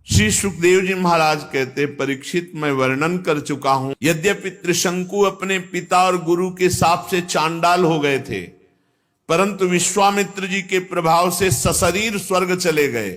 श्री सुखदेव जी महाराज कहते, परीक्षित मैं वर्णन कर चुका हूं, यद्यपि त्रिशंकु अपने पिता और गुरु के साप से चांडाल हो गए थे, परंतु विश्वामित्र जी के प्रभाव से सशरीर स्वर्ग चले गए।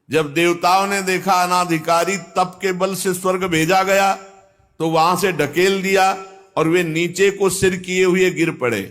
जब देवताओं ने देखा अनाधिकारी तप के बल से स्वर्ग भेजा गया, तो वहां से ढकेल दिया और वे नीचे को सिर किए हुए गिर पड़े।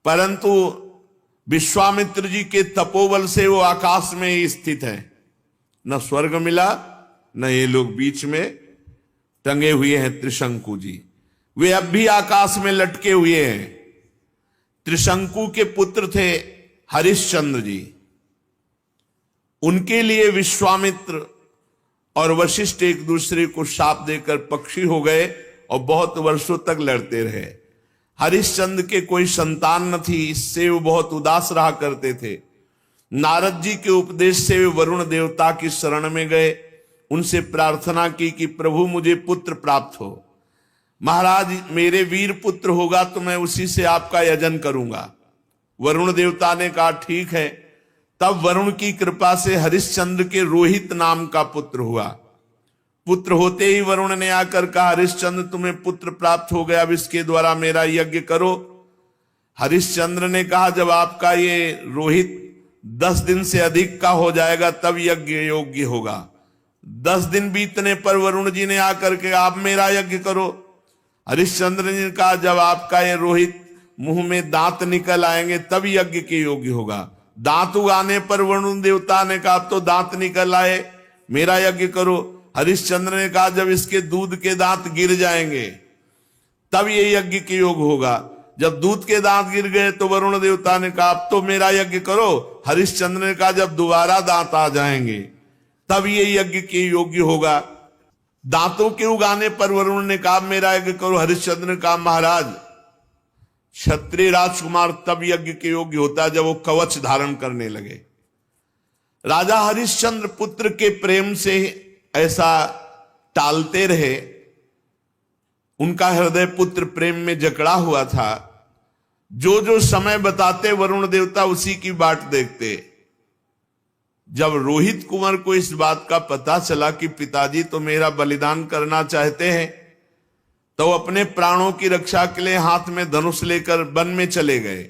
परंतु विश्वामित्र जी के तपोबल से वो आकाश में ही स्थित है, न स्वर्ग मिला न ये लोग बीच में टंगे हुए हैं। त्रिशंकु जी वे अब भी आकाश में लटके हुए हैं। त्रिशंकु के पुत्र थे हरिश्चंद्र जी। उनके लिए विश्वामित्र और वशिष्ठ एक दूसरे को शाप देकर पक्षी हो गए और बहुत वर्षों तक लड़ते रहे। हरिश्चंद्र के कोई संतान न थी, इससे वो बहुत उदास रहा करते थे। नारद जी के उपदेश से वे वरुण देवता की शरण में गए, उनसे प्रार्थना की कि प्रभु मुझे पुत्र प्राप्त हो। महाराज मेरे वीर पुत्र होगा तो मैं उसी से आपका यजन करूंगा। वरुण देवता ने कहा ठीक है। तब वरुण की कृपा से हरिश्चंद्र के रोहित नाम का पुत्र हुआ। पुत्र होते ही वरुण ने आकर कहा, हरिश्चंद्र तुम्हें पुत्र प्राप्त हो गया, अब इसके द्वारा मेरा यज्ञ करो। हरिश्चंद्र ने कहा, जब आपका ये रोहित 10 दिन से अधिक का हो जाएगा तब यज्ञ योग्य होगा। 10 दिन बीतने पर वरुण जी ने आकर के आप मेरा यज्ञ करो। हरिश्चंद्र ने कहा, जब आपका ये रोहित मुंह में दांत निकल आएंगे तब यज्ञ के योग्य होगा। दांत उगाने पर वरुण देवता ने कहा, तो दांत निकल आए, मेरा यज्ञ करो। हरिश्चंद्र ने कहा, जब इसके दूध के दांत गिर जाएंगे तब ये यज्ञ के योग होगा। जब दूध के दांत गिर गए तो वरुण देवता ने कहा, अब तो मेरा यज्ञ करो। हरिश्चंद्र ने कहा, जब दोबारा दांत आ जाएंगे तब ये यज्ञ के योग्य होगा। दांतों के उगाने पर वरुण ने कहा, मेरा यज्ञ करो। हरिश्चंद्र ने कहा, महाराज क्षत्रिय राजकुमार तब यज्ञ के योग्य होता है जब वो कवच धारण करने लगे। राजा हरिश्चंद्र पुत्र के प्रेम से ऐसा टालते रहे। उनका हृदय पुत्र प्रेम में जकड़ा हुआ था। जो जो समय बताते वरुण देवता उसी की बाट देखते। जब रोहित कुंवर को इस बात का पता चला कि पिताजी तो मेरा बलिदान करना चाहते हैं, तो अपने प्राणों की रक्षा के लिए हाथ में धनुष लेकर वन में चले गए।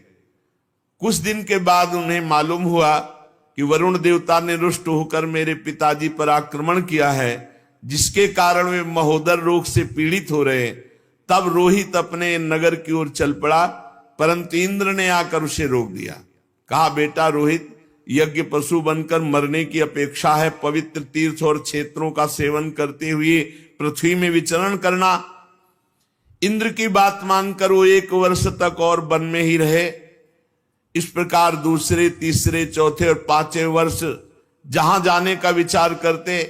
कुछ दिन के बाद उन्हें मालूम हुआ कि वरुण देवता ने रुष्ट होकर मेरे पिताजी पर आक्रमण किया है, जिसके कारण वे महोदर रोग से पीड़ित हो रहे। तब रोहित अपने नगर की ओर चल पड़ा, परंतु इंद्र ने आकर उसे रोक दिया। कहा, बेटा रोहित, यज्ञ पशु बनकर मरने की अपेक्षा है पवित्र तीर्थ और क्षेत्रों का सेवन करते हुए पृथ्वी में विचरण करना। इंद्र की बात मानकर वो 1 वर्ष तक और वन में ही रहे। इस प्रकार दूसरे, तीसरे, चौथे और 5वें वर्ष जहां जाने का विचार करते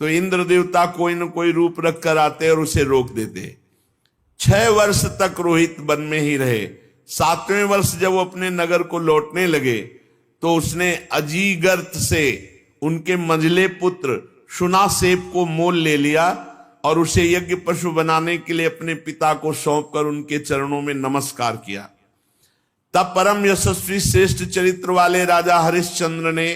तो इंद्र देवता कोई न कोई रूप रख कर आते और उसे रोक देते। 6 वर्ष तक रोहित वन में ही रहे। 7वें वर्ष जब वो अपने नगर को लौटने लगे तो उसने अजीगर्त से उनके मंझले पुत्र शुनासेप को मोल ले लिया और उसे यज्ञ पशु बनाने के लिए अपने पिता को सौंपकर उनके चरणों में नमस्कार किया। तब परम यशस्वी श्रेष्ठ चरित्र वाले राजा हरिश्चंद्र ने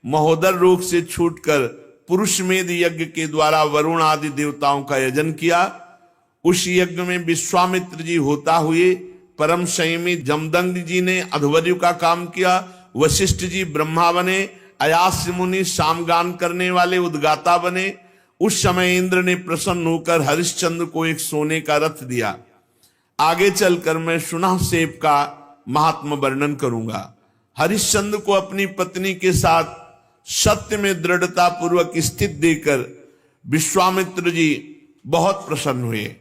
महोदर रोग से छूटकर पुरुषमेध यज्ञ के द्वारा वरुण आदि देवताओं का यजन किया। उस यज्ञ में विश्वामित्र जी होता हुए, परम संयमी जमदग्नि जी ने अध्वर्यु का काम किया, वशिष्ठ जी ब्रह्मा बने, अयास्य मुनि सामगान करने वाले उद्गाता बने। उस समय इंद्र ने प्रसन्न होकर हरिश्चंद्र को एक सोने का रथ दिया। आगे चलकर मैं शुनासेप का महात्मा वर्णन करूंगा। हरिश्चंद्र को अपनी पत्नी के साथ सत्य में दृढ़ता पूर्वक स्थित देकर विश्वामित्र जी बहुत प्रसन्न हुए।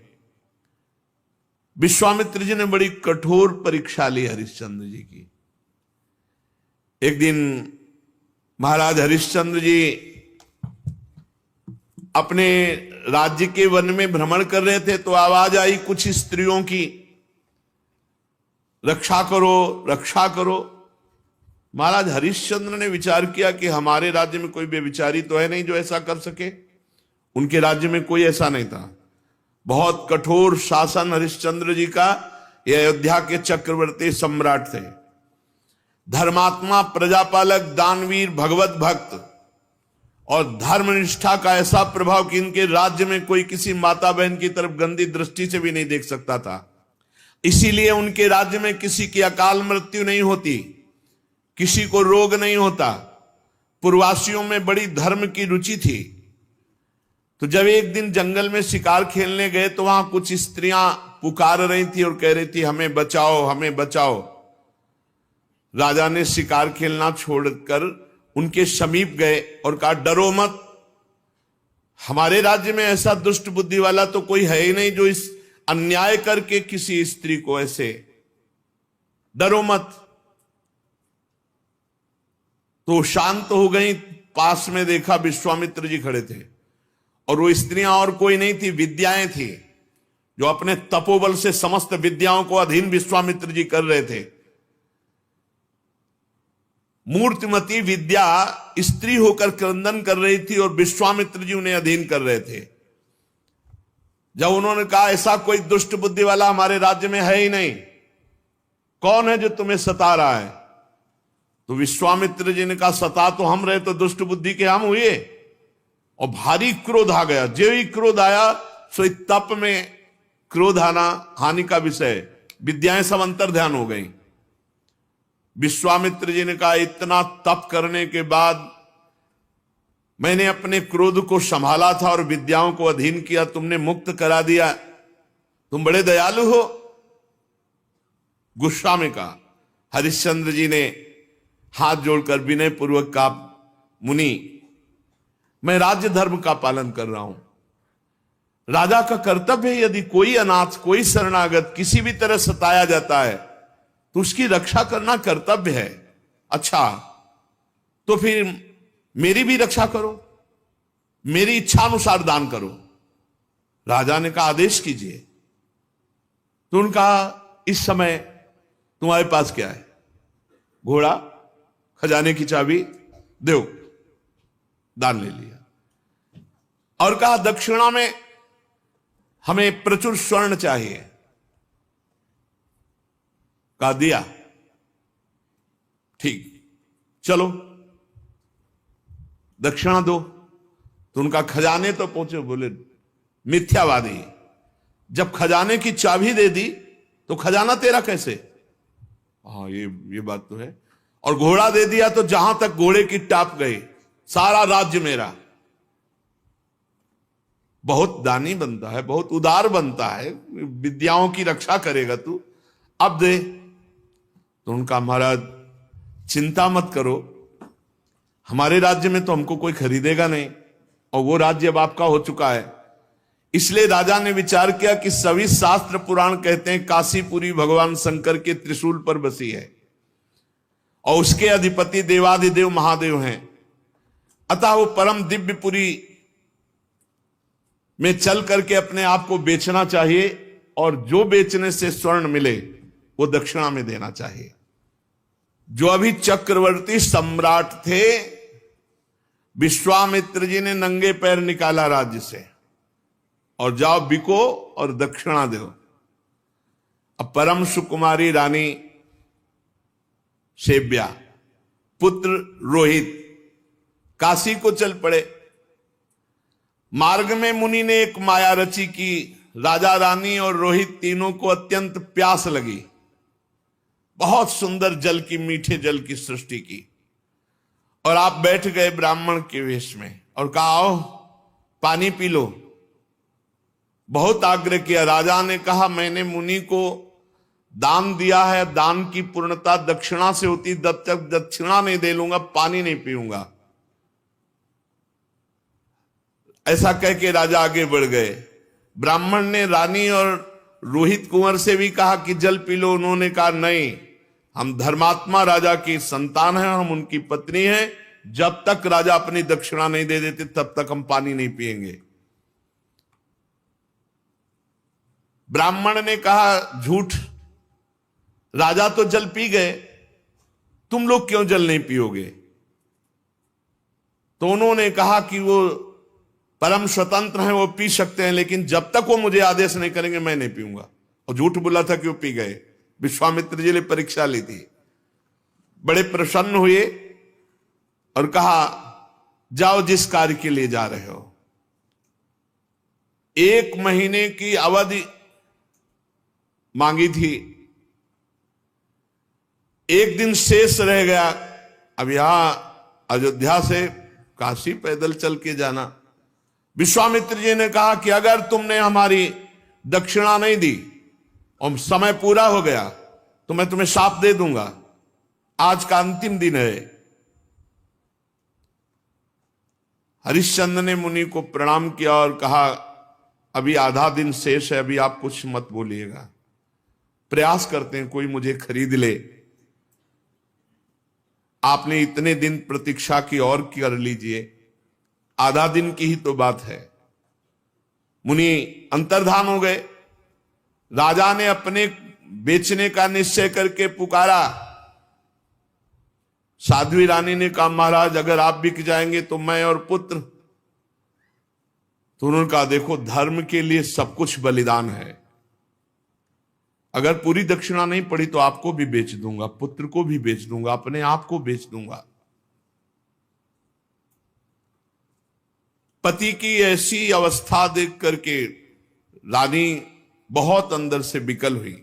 विश्वामित्र जी ने बड़ी कठोर परीक्षा ली हरिश्चंद्र जी की। एक दिन महाराज हरिश्चंद्र जी अपने राज्य के वन में भ्रमण कर रहे थे तो आवाज आई कुछ स्त्रियों की, रक्षा करो, रक्षा करो। महाराज हरिश्चंद्र ने विचार किया कि हमारे राज्य में कोई बेविचारी तो है नहीं जो ऐसा कर सके। उनके राज्य में कोई ऐसा नहीं था। बहुत कठोर शासन हरिश्चंद्र जी का। ये अयोध्या के चक्रवर्ती सम्राट थे, धर्मात्मा, प्रजापालक, दानवीर, भगवत भक्त और धर्मनिष्ठा का ऐसा प्रभाव कि इनके राज्य में कोई किसी माता बहन की तरफ गंदी दृष्टि से भी नहीं देख सकता था। इसीलिए उनके राज्य में किसी की अकाल मृत्यु नहीं होती, किसी को रोग नहीं होता। पूर्ववासियों में बड़ी धर्म की रुचि थी। तो जब एक दिन जंगल में शिकार खेलने गए तो वहां कुछ स्त्रियां पुकार रही थी और कह रही थी, हमें बचाओ, हमें बचाओ। राजा ने शिकार खेलना छोड़कर उनके समीप गए और कहा, डरो मत, हमारे राज्य में ऐसा दुष्ट बुद्धि वाला तो कोई है ही नहीं जो इस अन्याय करके किसी स्त्री को ऐसे, डरो मत। तो शांत हो गई। पास में देखा विश्वामित्र जी खड़े थे और वो स्त्रियां और कोई नहीं थी, विद्याएं थी जो अपने तपोबल से समस्त विद्याओं को अधीन विश्वामित्र जी कर रहे थे। मूर्तिमती विद्या स्त्री होकर क्रंदन कर रही थी और विश्वामित्र जी उन्हें अधीन कर रहे थे। जब उन्होंने कहा, ऐसा कोई दुष्ट बुद्धि वाला हमारे राज्य में है ही नहीं, कौन है जो तुम्हें सता रहा है? तो विश्वामित्र जी ने कहा, सता तो हम रहे तो दुष्ट बुद्धि के हम हुए। और भारी क्रोध आ गया। जो ही क्रोध आया सो तप में क्रोध आना हानि का विषय, विद्याएं सब अंतर ध्यान हो गई। विश्वामित्र जी ने कहा, इतना तप करने के बाद मैंने अपने क्रोध को संभाला था और विद्याओं को अधीन किया, तुमने मुक्त करा दिया, तुम बड़े दयालु हो। गुस्सा में कहा। हरिश्चंद्र जी ने हाथ जोड़कर विनय पूर्वक कहा, मुनि, मैं राज्य धर्म का पालन कर रहा हूं। राजा का कर्तव्य है, यदि कोई अनाथ, कोई शरणागत किसी भी तरह सताया जाता है तो उसकी रक्षा करना कर्तव्य है। अच्छा, तो फिर मेरी भी रक्षा करो, मेरी इच्छा अनुसार दान करो। राजा ने कहा, आदेश कीजिए। तो उनका, इस समय तुम्हारे पास क्या है? घोड़ा, खजाने की चाबी, दो। दान ले लिया और कहा, दक्षिणा में हमें प्रचुर स्वर्ण चाहिए। कहा, दिया। ठीक, चलो दक्षिणा दो। तो उनका खजाने तो पहुंचे। बोले, मिथ्यावादी, जब खजाने की चाबी दे दी तो खजाना तेरा कैसे? हाँ, ये बात तो है। और घोड़ा दे दिया तो जहां तक घोड़े की टाप गई, सारा राज्य मेरा। बहुत दानी बनता है, बहुत उदार बनता है, विद्याओं की रक्षा करेगा तू, अब दे। तो उनका, महाराज चिंता मत करो, हमारे राज्य में तो हमको कोई खरीदेगा नहीं और वो राज्य अब आपका हो चुका है। इसलिए राजा ने विचार किया कि सभी शास्त्र पुराण कहते हैं काशीपुरी भगवान शंकर के त्रिशूल पर बसी है और उसके अधिपति देवाधिदेव महादेव हैं। अतः वो परम दिव्यपुरी में चल करके अपने आप को बेचना चाहिए और जो बेचने से स्वर्ण मिले वो दक्षिणा में देना चाहिए। जो अभी चक्रवर्ती सम्राट थे, विश्वामित्र जी ने नंगे पैर निकाला राज्य से और जाओ बिको और दक्षिणा दो। अब परम सुकुमारी रानी सेव्या, पुत्र रोहित काशी को चल पड़े। मार्ग में मुनि ने एक माया रची कि राजा रानी और रोहित तीनों को अत्यंत प्यास लगी। बहुत सुंदर जल की, मीठे जल की सृष्टि की और आप बैठ गए ब्राह्मण के वेश में और कहा, आओ पानी पी लो। बहुत आग्रह किया। राजा ने कहा, मैंने मुनि को दान दिया है, दान की पूर्णता दक्षिणा से होती, जब तक दक्षिणा नहीं दे लूंगा पानी नहीं पीऊंगा। ऐसा कह के राजा आगे बढ़ गए। ब्राह्मण ने रानी और रोहित कुंवर से भी कहा कि जल पी लो। उन्होंने कहा, नहीं, हम धर्मात्मा राजा की संतान हैं, हम उनकी पत्नी हैं, जब तक राजा अपनी दक्षिणा नहीं दे देते तब तक हम पानी नहीं पिएंगे। ब्राह्मण ने कहा, झूठ, राजा तो जल पी गए, तुम लोग क्यों जल नहीं पियोगे? तो उन्होंने कहा कि वो परम स्वतंत्र हैं, वो पी सकते हैं, लेकिन जब तक वो मुझे आदेश नहीं करेंगे मैं नहीं पीऊंगा। और झूठ बोला था कि वो पी गए। विश्वामित्र जी ने परीक्षा ली थी, बड़े प्रसन्न हुए और कहा, जाओ जिस कार्य के लिए जा रहे हो। 1 महीने की अवधि मांगी थी, 1 दिन शेष रह गया। अब यहां अयोध्या से काशी पैदल चल के जाना। विश्वामित्र जी ने कहा कि अगर तुमने हमारी दक्षिणा नहीं दी और समय पूरा हो गया तो मैं तुम्हें शाप दे दूंगा। आज का अंतिम दिन है। हरिश्चंद्र ने मुनि को प्रणाम किया और कहा, अभी आधा दिन शेष है, अभी आप कुछ मत बोलिएगा, प्रयास करते हैं कोई मुझे खरीद ले। आपने इतने दिन प्रतीक्षा की और कर लीजिए, आधा दिन की ही तो बात है। मुनि अंतर्धान हो गए। राजा ने अपने बेचने का निश्चय करके पुकारा। साध्वी रानी ने कहा, महाराज अगर आप बिक जाएंगे तो मैं और पुत्र। तो उन्होंने कहा, देखो धर्म के लिए सब कुछ बलिदान है। अगर पूरी दक्षिणा नहीं पड़ी तो आपको भी बेच दूंगा, पुत्र को भी बेच दूंगा, अपने आप को बेच दूंगा। पति की ऐसी अवस्था देख करके रानी बहुत अंदर से विकल हुई।